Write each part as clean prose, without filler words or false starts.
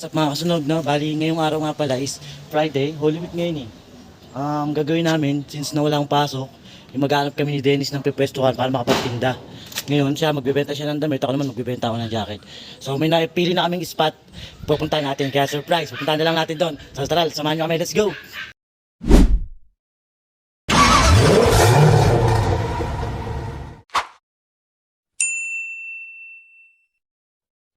Sa mga kasunod, no? Bali, ngayong araw nga pala is Friday, Holy Week ngayon eh. Gagawin namin, since na walang pasok, yung maghanap kami ni Dennis ng pipwestuhan para makapagtinda. Ngayon siya, magbebenta siya ng damit, ako naman magbebenta ako ng jacket. So may napili na kaming spot, pupuntahan natin, kaya surprise, pupuntahan na lang natin doon. So tara, samahan nyo kami, let's go!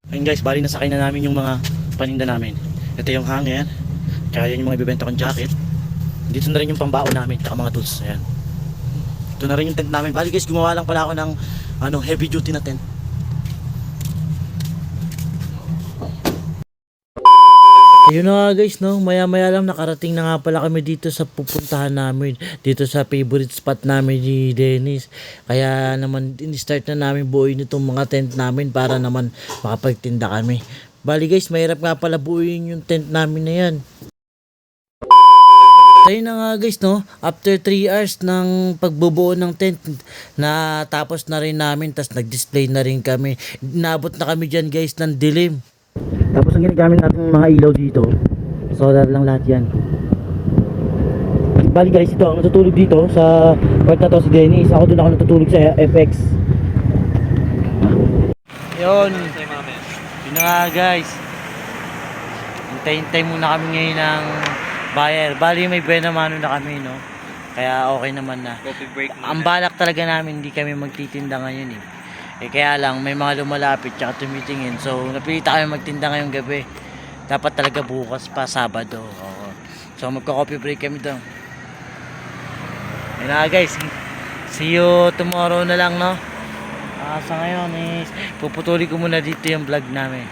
Ayun guys, bali nasakay na namin yung mga paninda namin. Ito yung hanger, kaya yan yung mga ibebenta kong jacket. Dito na rin yung pambaon namin, tsaka mga tools. Ayan. Ito na rin yung tent namin. Bali guys, gumawa lang pala ako ng heavy duty na tent. Ayun na nga guys, no, maya maya lang nakarating na nga pala kami dito sa pupuntahan namin, dito sa favorite spot namin ni Dennis. Kaya naman in-start na namin buuin itong mga tent namin para naman makapagtinda kami. Bali guys, mahirap nga pala buuin yung tent namin na yan. Ayun na nga guys, no, after 3 hours ng pagbubuo ng tent, na tapos na rin namin, tas nag-display na rin kami. Inabot na kami dyan guys ng dilim. Tapos ang ginagamit natin mga ilaw dito, solar lang lahat yan. Bali guys, ito ang natutulog dito sa part na to si Dennis. Ako doon ako natutulog sa FX. Yun. Yun na nga guys, hintay-hintay muna kami ngayon ng buyer. Bali may buena mano na kami, no? Kaya okay naman na. Coffee break muna. Ang balak talaga namin, hindi kami magtitinda ngayon eh. Kaya lang may mga lumalapit tsaka tumitingin. So napilita kami magtinda ngayong gabi. Dapat talaga bukas pa, Sabado. Oo. So magko-coffee break kami doon. Yun na guys. See you tomorrow na lang, no? Sa ngayon is puputuli ko muna dito yung vlog namin.